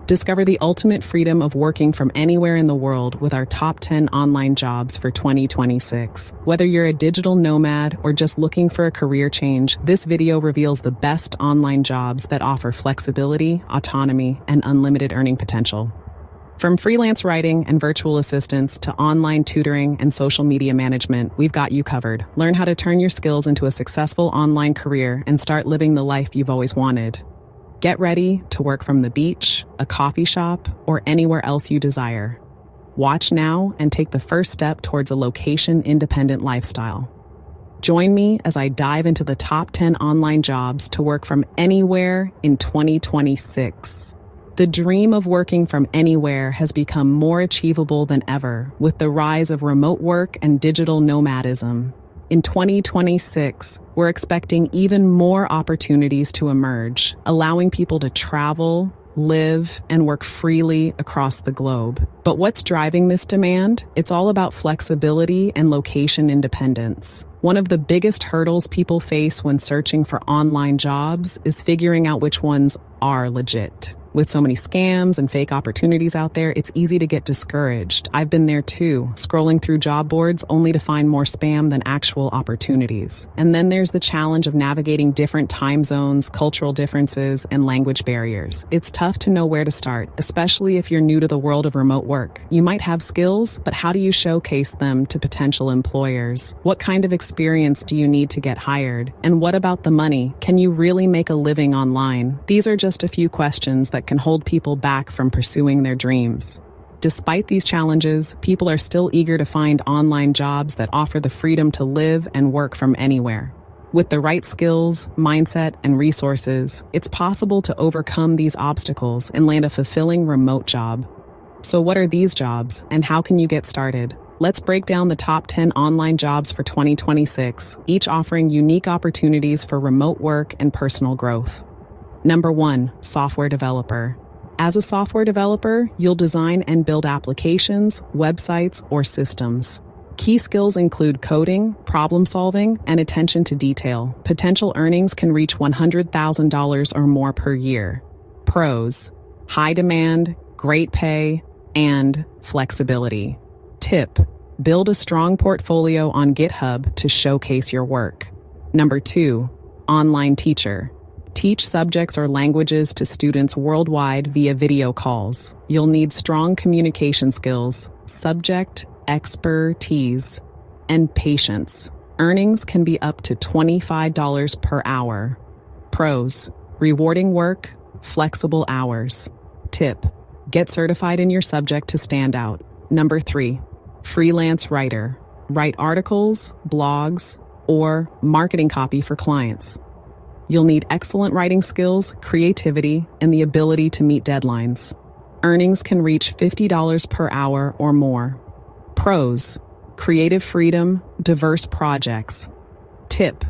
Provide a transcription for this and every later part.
Discover the ultimate freedom of working from anywhere in the world with our top 10 online jobs for 2026. Whether you're a digital nomad or just looking for a career change, this video reveals the best online jobs that offer flexibility, autonomy, and unlimited earning potential. From freelance writing and virtual assistants to online tutoring and social media management, we've got you covered. Learn how to turn your skills into a successful online career and start living the life you've always wanted. Get ready to work from the beach, a coffee shop, or anywhere else you desire. Watch now and take the first step towards a location-independent lifestyle. Join me as I dive into the top 10 online jobs to work from anywhere in 2026. The dream of working from anywhere has become more achievable than ever with the rise of remote work and digital nomadism. In 2026, we're expecting even more opportunities to emerge, allowing people to travel, live, and work freely across the globe. But what's driving this demand? It's all about flexibility and location independence. One of the biggest hurdles people face when searching for online jobs is figuring out which ones are legit. With so many scams and fake opportunities out there, it's easy to get discouraged. I've been there too, scrolling through job boards only to find more spam than actual opportunities. And then there's the challenge of navigating different time zones, cultural differences, and language barriers. It's tough to know where to start, especially if you're new to the world of remote work. You might have skills, but how do you showcase them to potential employers? What kind of experience do you need to get hired? And what about the money? Can you really make a living online? These are just a few questions that can hold people back from pursuing their dreams. Despite these challenges, people are still eager to find online jobs that offer the freedom to live and work from anywhere. With the right skills, mindset, and resources, it's possible to overcome these obstacles and land a fulfilling remote job. So what are these jobs, and how can you get started? Let's break down the top 10 online jobs for 2026, each offering unique opportunities for remote work and personal growth. Number 1, software developer. As a software developer, you'll design and build applications, websites, or systems. Key skills include coding, problem solving, and attention to detail. Potential earnings can reach $100,000 or more per year. Pros: high demand, great pay, and flexibility. Tip: build a strong portfolio on GitHub to showcase your work. Number 2, online teacher. Teach subjects or languages to students worldwide via video calls. You'll need strong communication skills, subject expertise, and patience. Earnings can be up to $25 per hour. Pros: rewarding work, flexible hours. Tip: get certified in your subject to stand out. Number 3, freelance writer. Write articles, blogs, or marketing copy for clients. You'll need excellent writing skills, creativity, and the ability to meet deadlines. Earnings can reach $50 per hour or more. Pros: creative freedom, diverse projects. Tip: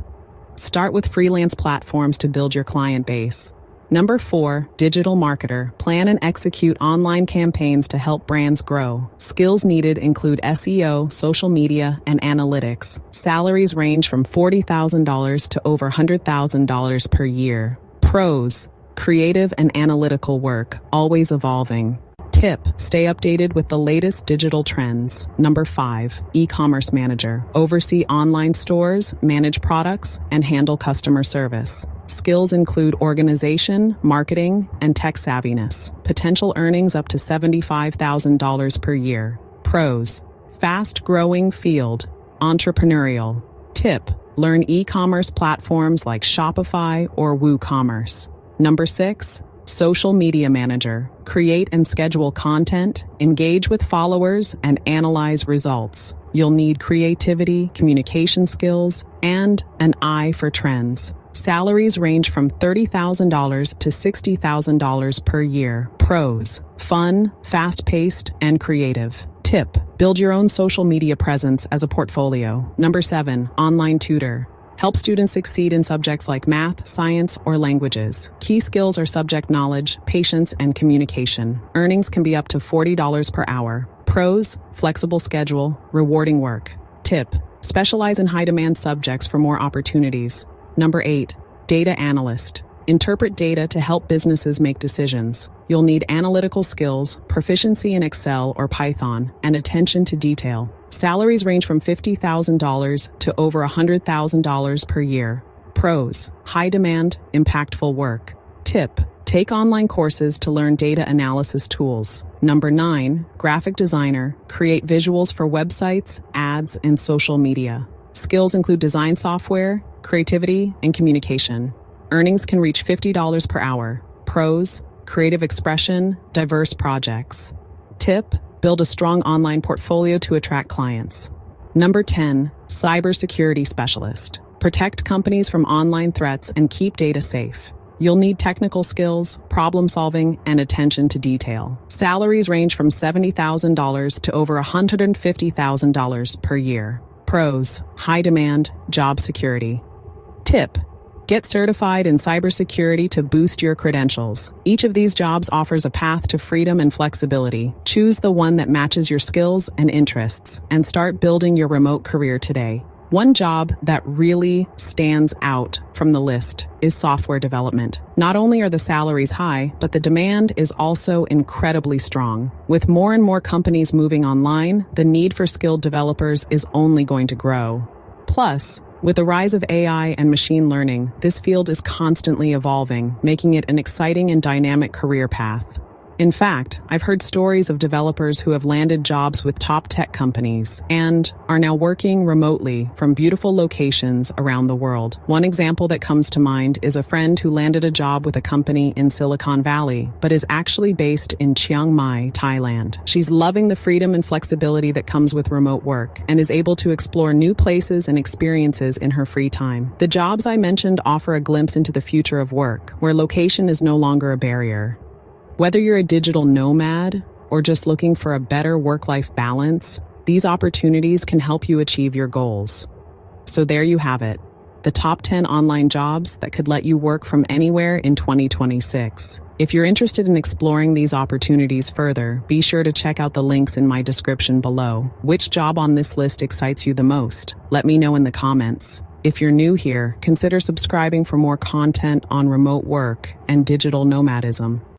start with freelance platforms to build your client base. Number 4, digital marketer. Plan and execute online campaigns to help brands grow. Skills needed include SEO, social media, and analytics. Salaries range from $40,000 to over $100,000 per year. Pros: creative and analytical work, always evolving. Tip: stay updated with the latest digital trends. Number 5, e-commerce manager. Oversee online stores, manage products, and handle customer service. Skills include organization, marketing, and tech savviness. Potential earnings up to $75,000 per year. Pros: fast-growing field, entrepreneurial. Tip: learn e-commerce platforms like Shopify or WooCommerce. Number 6, social media manager. Create and schedule content, engage with followers, and analyze results. You'll need creativity, communication skills, and an eye for trends. Salaries range from $30,000 to $60,000 per year. Pros: fun, fast-paced, and creative. Tip: build your own social media presence as a portfolio. Number 7, online tutor. Help students succeed in subjects like math, science, or languages. Key skills are subject knowledge, patience, and communication. Earnings can be up to $40 per hour. Pros: flexible schedule, rewarding work. Tip: specialize in high-demand subjects for more opportunities. Number 8, data analyst. Interpret data to help businesses make decisions. You'll need analytical skills, proficiency in Excel or Python, and attention to detail. Salaries range from $50,000 to over $100,000 per year. Pros: high demand, impactful work. Tip: take online courses to learn data analysis tools. Number 9, graphic designer. Create visuals for websites, ads, and social media. Skills include design software, creativity, and communication. Earnings can reach $50 per hour. Pros: creative expression, diverse projects. Tip: build a strong online portfolio to attract clients. Number 10, cybersecurity specialist. Protect companies from online threats and keep data safe. You'll need technical skills, problem solving, and attention to detail. Salaries range from $70,000 to over $150,000 per year. Pros: high demand, job security. Tip: get certified in cybersecurity to boost your credentials. Each of these jobs offers a path to freedom and flexibility. Choose the one that matches your skills and interests, and start building your remote career today. One job that really stands out from the list is software development. Not only are the salaries high, but the demand is also incredibly strong. With more and more companies moving online, the need for skilled developers is only going to grow. Plus, with the rise of AI and machine learning, this field is constantly evolving, making it an exciting and dynamic career path. In fact, I've heard stories of developers who have landed jobs with top tech companies and are now working remotely from beautiful locations around the world. One example that comes to mind is a friend who landed a job with a company in Silicon Valley, but is actually based in Chiang Mai, Thailand. She's loving the freedom and flexibility that comes with remote work and is able to explore new places and experiences in her free time. The jobs I mentioned offer a glimpse into the future of work, where location is no longer a barrier. Whether you're a digital nomad or just looking for a better work-life balance, these opportunities can help you achieve your goals. So there you have it, the top 10 online jobs that could let you work from anywhere in 2026. If you're interested in exploring these opportunities further, be sure to check out the links in my description below. Which job on this list excites you the most? Let me know in the comments. If you're new here, consider subscribing for more content on remote work and digital nomadism.